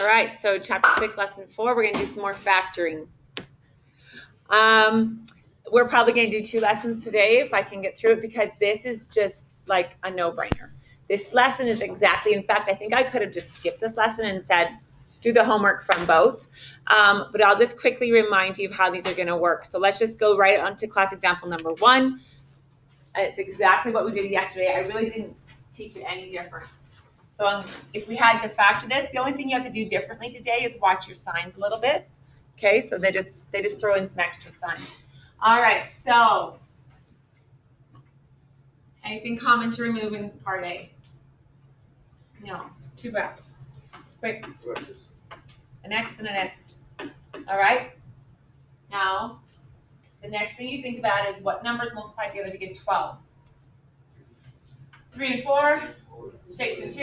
All right, so chapter 6, lesson 4, we're going to do some more factoring. We're probably going to do 2 lessons today if I can get through it, because this is just like a no-brainer. This lesson is exactly, in fact, I think I could have just skipped this lesson and said, do the homework from both. But I'll just quickly remind you of how these are going to work. So let's just go right on to class example number 1. It's exactly what we did yesterday. I really didn't teach it any different. So if we had to factor this, the only thing you have to do differently today is watch your signs a little bit. Okay, so they just throw in some extra signs. All right, so anything common to remove in part A? No, 2 brackets. Quick. An X and an X. All right. Now, the next thing you think about is what numbers multiply together to get 12? 3 and 4, 6 and 2,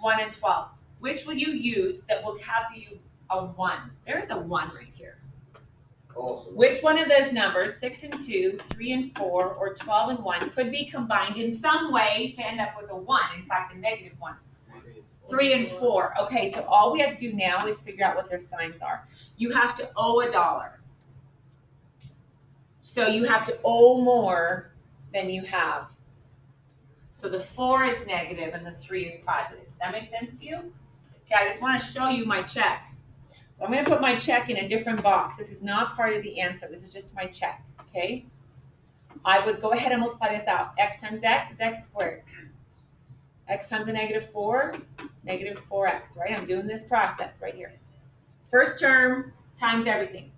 1 and 12. Which will you use that will have you a 1? There is a 1 right here. Awesome. Which one of those numbers, 6 and 2, 3 and 4, or 12 and 1, could be combined in some way to end up with a 1, in fact, a negative 1? 3 and 4. Okay, so all we have to do now is figure out what their signs are. You have to owe $1. So you have to owe more than you have. So the 4 is negative and the 3 is positive. Does that make sense to you? Okay, I just want to show you my check. So I'm going to put my check in a different box. This is not part of the answer. This is just my check, okay? I would go ahead and multiply this out. X times X is X squared. X times a negative 4, negative 4X, right? I'm doing this process right here. First term times everything.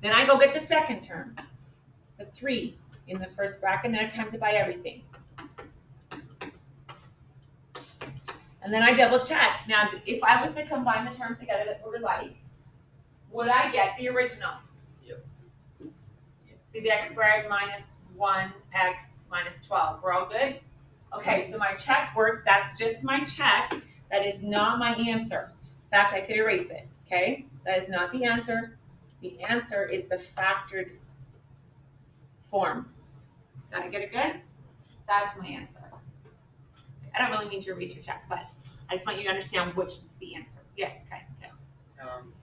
Then I go get the second term, the 3 in the first bracket, and I times it by everything. And then I double check. Now, if I was to combine the terms together that were like, would I get the original? Yep. See the X squared minus 1X minus 12. We're all good? Okay, so my check works. That's just my check. That is not my answer. In fact, I could erase it, okay? That is not the answer. The answer is the factored form. Got to get it good? That's my answer. I don't really mean to erase your check, but I just want you to understand which is the answer. Yes, okay.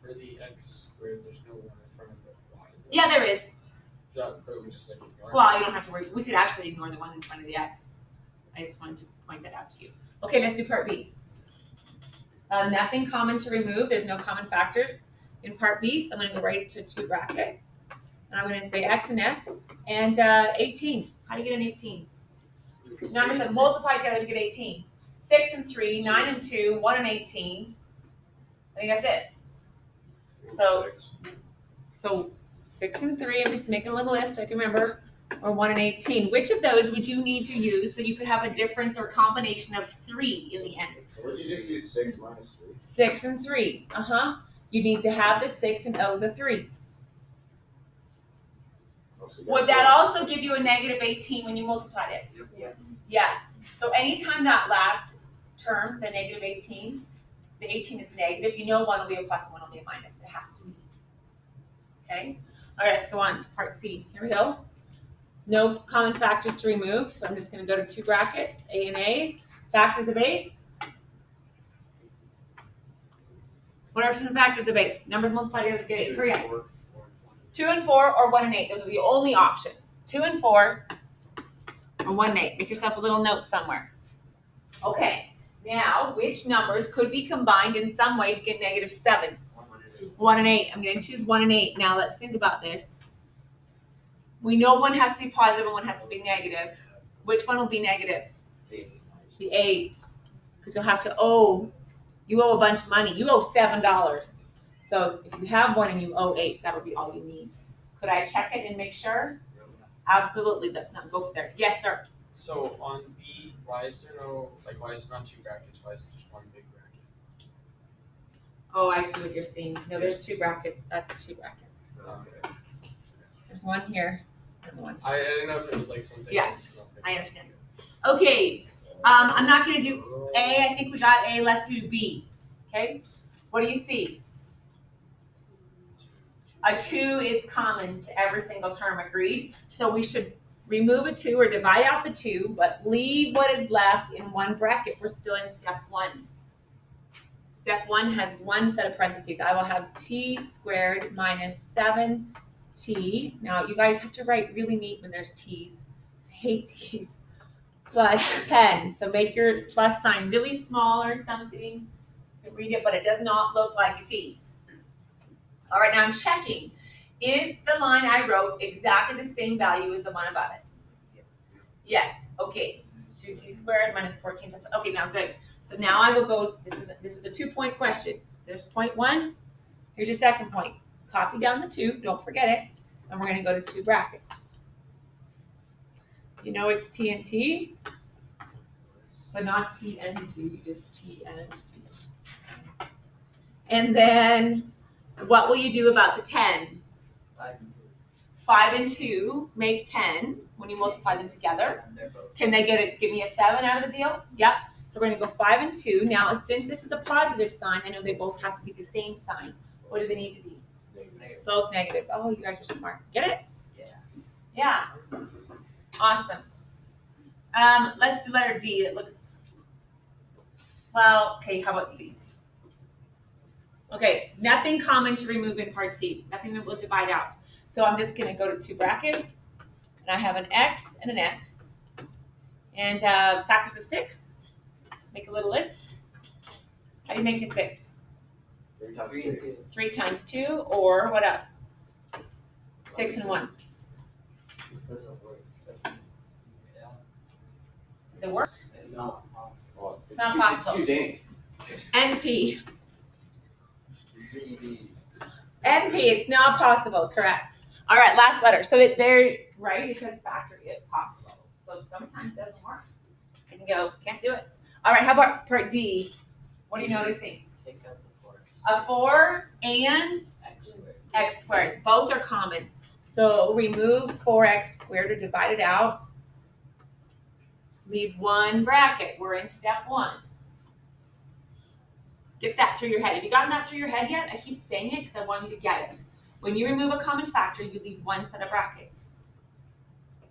For the X squared, there's no 1 in front of the Y. Yeah, there is. But we just like ignore Well, you don't have to worry. We could actually ignore the 1 in front of the X. I just wanted to point that out to you. Okay, let's do part B. Nothing common to remove. There's no common factors in part B, so I'm going to go right to 2 brackets. And I'm going to say X and X and 18. How do you get an 18? Numbers that multiply together to get 18. 6 and 3, 9 and 2, 1 and 18. I think that's it. So 6 and 3, I'm just making a little list I can remember, or 1 and 18. Which of those would you need to use so you could have a difference or combination of 3 in the end? Would you just do 6 minus 3? 6 and 3. You need to have the 6 and owe the 3. Would that also give you a negative 18 when you multiplied it? Yep. Yes. So anytime that last term, the negative 18, the 18 is negative, you know 1 will be a plus and 1 will be a minus. It has to be. Okay? All right, let's go on. Part C. Here we go. No common factors to remove, so I'm just going to go to 2 brackets, A and A. Factors of 8. What are some factors of 8? Numbers multiplied together to get 8. Hurry up. 2 and 4 or 1 and 8. Those are the only options. 2 and 4 or 1 and 8. Make yourself a little note somewhere. Okay. Now, which numbers could be combined in some way to get negative 7? 1 and 8. I'm going to choose 1 and 8. Now, let's think about this. We know one has to be positive and one has to be negative. Which one will be negative? 8. The 8. Because you'll have to owe. You owe a bunch of money. You owe $7. So if you have 1 and you owe 8, that'll be all you need. Could I check it and make sure? Absolutely. Let's not go for there. Yes, sir. So on B, why is there why is it not 2 brackets? Why is it just 1 big bracket? Oh, I see what you're seeing. No, there's 2 brackets. That's 2 brackets. Okay. There's 1 here and 1 here. I didn't know if it was like something. Yeah, I understand. Okay. I'm not going to do A. I think we got A. Let's do B. Okay. What do you see? A 2 is common to every single term, agreed? So we should remove a 2 or divide out the 2, but leave what is left in 1 bracket. We're still in step 1. Step 1 has one set of parentheses. I will have t squared minus 7t. Now, you guys have to write really neat when there's t's. I hate t's. Plus 10. So make your plus sign really small or something. You can read it, but it does not look like a t. All right, now I'm checking. Is the line I wrote exactly the same value as the one above it? Yes. Okay. 2t squared minus 14 plus 1. Okay, now good. So now I will go, this is a 2-point question. There's point 1. Here's your second point. Copy down the 2, don't forget it. And we're gonna go to 2 brackets. You know it's t and t, but not t and 2, you just t and t. And then what will you do about the 10? 5 and 2 make 10 when you multiply them together. Can they give me a 7 out of the deal? Yep. So we're going to go 5 and 2. Now, since this is a positive sign, I know they both have to be the same sign. What do they need to be? Negative. Both negative. Oh, you guys are smart. Get it? Yeah. Yeah. Awesome. Let's do letter D. It looks, well, okay, how about C? Okay, nothing common to remove in part C. Nothing that will divide out. So I'm just going to go to 2 brackets, and I have an x and an x. And factors of 6. Make a little list. How do you make a 6? 3 times 2, or what else? 6 and 1. Does it work? It's not. It's not possible. It's too dank. NP. NP, it's not possible, correct. All right, last letter. So they're right, it says factor if possible. So sometimes it doesn't work. You can go, can't do it. All right, how about part D? What are you noticing? Take out the 4. A 4 and x squared. Both are common. So remove 4x squared or divide it out. Leave 1 bracket. We're in step 1. Get that through your head. Have you gotten that through your head yet? I keep saying it because I want you to get it. When you remove a common factor, you leave 1 set of brackets.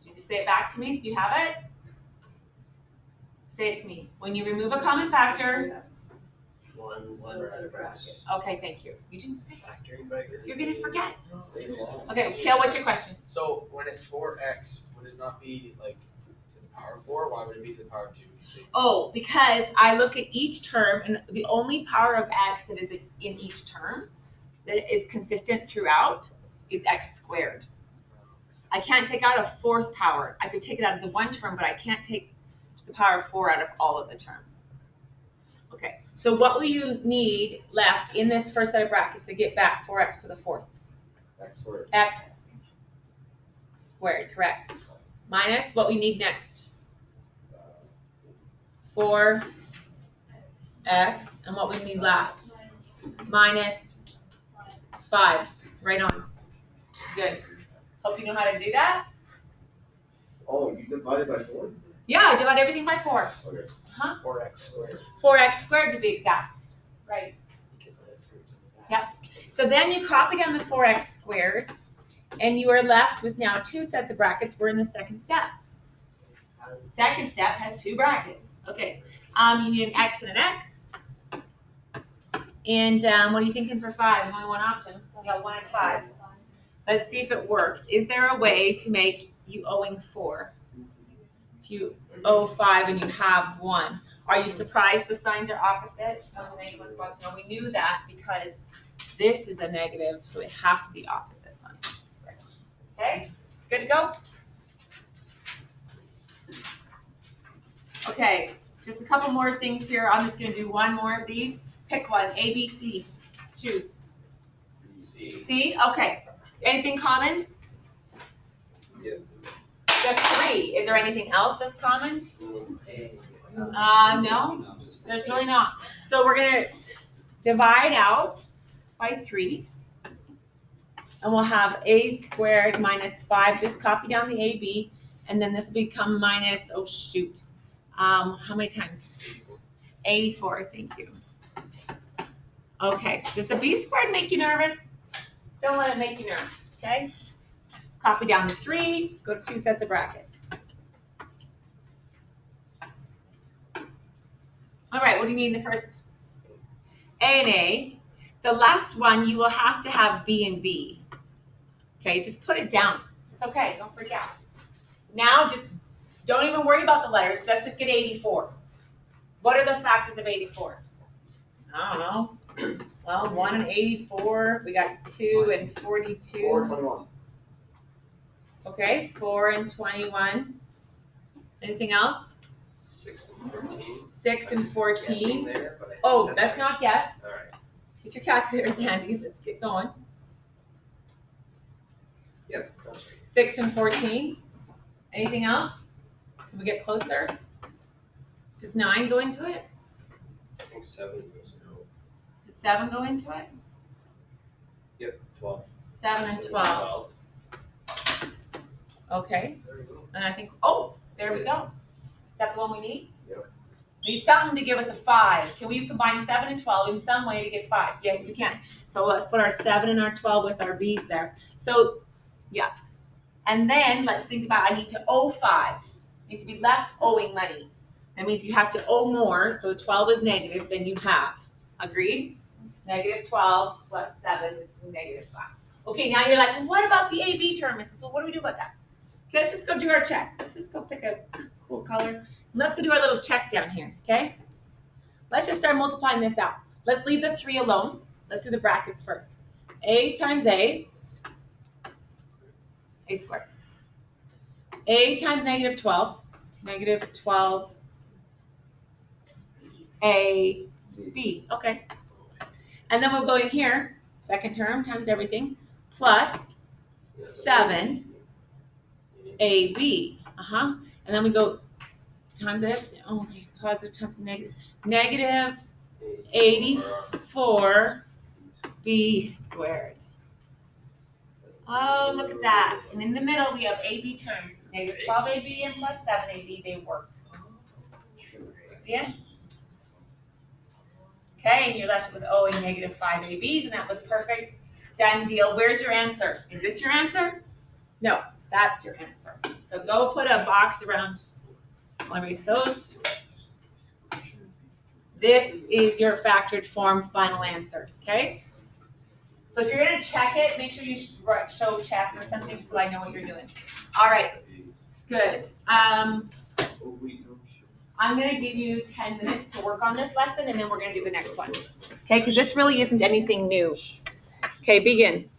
You just say it back to me so you have it. Say it to me. When you remove a common factor. One set of brackets. Okay, thank you. You didn't say it. Factoring bracket. You're going to forget. 2 cents. Okay, Kale, what's your question? So when it's 4x, would it not be like to the power 4? Why would it be to the power 2? Oh, because I look at each term, and the only power of x that is in each term that is consistent throughout is x squared. I can't take out a 4th power. I could take it out of the one term, but I can't take to the power of 4 out of all of the terms. Okay, so what will you need left in this first set of brackets to get back 4x to the 4th? X squared. X squared, correct. Minus what we need next. 4x, and what we need last? Minus 5. Right on. Good. Hope you know how to do that. Oh, you divided by 4? Yeah, I divide everything by 4. Okay. 4x squared. 4x squared to be exact. Right. Because that's roots in the back. So then you copy down the 4x squared, and you are left with now 2 sets of brackets. We're in the second step. Second step has 2 brackets. Okay. You need an x and an x. And what are you thinking for 5? There's only one option. We got 1 and 5. Let's see if it works. Is there a way to make you owing 4? If you owe 5 and you have 1. Are you surprised the signs are opposite? No, we knew that because this is a negative, so they have to be opposite signs. Okay? Good to go? Okay, just a couple more things here. I'm just going to do one more of these. Pick one. A, B, C. Choose. C? Okay. Is anything common? Yeah. The 3. Is there anything else that's common? No. There's really not. So we're going to divide out by 3. And we'll have a squared minus 5. Just copy down the AB. And then this will become minus, oh shoot. How many times? 84. Thank you. Okay. Does the B squared make you nervous? Don't let it make you nervous. Okay? Copy down the 3. Go to 2 sets of brackets. All right. What do you need in the first? A and A. The last one, you will have to have B and B. Okay, just put it down. It's okay, don't freak out. Now just don't even worry about the letters. Let's just get 84. What are the factors of 84? I don't know. Well, 1 and 84. We got 2 and 42. 4 and 21. Okay, 4 and 21. Anything else? 6 and 14. 6 and 14. There, but I think Oh, that's not guess. All right. Get your calculators handy. Let's get going. Yep. That's right. 6 and 14. Anything else? Can we get closer? Does 9 go into it? I think 7 goes out. Does 7 go into it? Yep. 12. 7 and 12. Okay. There we go. And I think, oh, there we go. Is that the one we need? Yep. Need something to give us a 5. Can we combine 7 and 12 in some way to get 5? Yes, you can. So let's put our 7 and our 12 with our B's there. So, yeah. And then let's think about, I need to owe 5. I need to be left owing money. That means you have to owe more. So 12 is negative than you have. Agreed? Negative 12 plus 7 is negative 5. Okay, now you're like, well, what about the AB term? I said, well, what do we do about that? Okay, let's just go do our check. Let's just go pick a cool color. And let's go do our little check down here, okay? Let's just start multiplying this out. Let's leave the 3 alone. Let's do the brackets first. A times A squared. A times negative 12, negative 12, A, B. Okay. And then we'll go in here, second term times everything, plus 7, AB. And then we go times this. Oh, okay. Positive times negative. Negative 84 B squared. Oh, look at that. And in the middle, we have AB terms. Negative 12 AB and plus 7 AB. They work. See it? Okay, and you're left with owing negative 5 ABs, and that was perfect. Done deal. Where's your answer? Is this your answer? No, that's your answer. So go put a box around. I'll erase those. This is your factored form final answer, okay? So if you're going to check it, make sure you show check or something so I know what you're doing. All right, good. I'm going to give you 10 minutes to work on this lesson, and then we're going to do the next one. Okay, because this really isn't anything new. Okay, begin.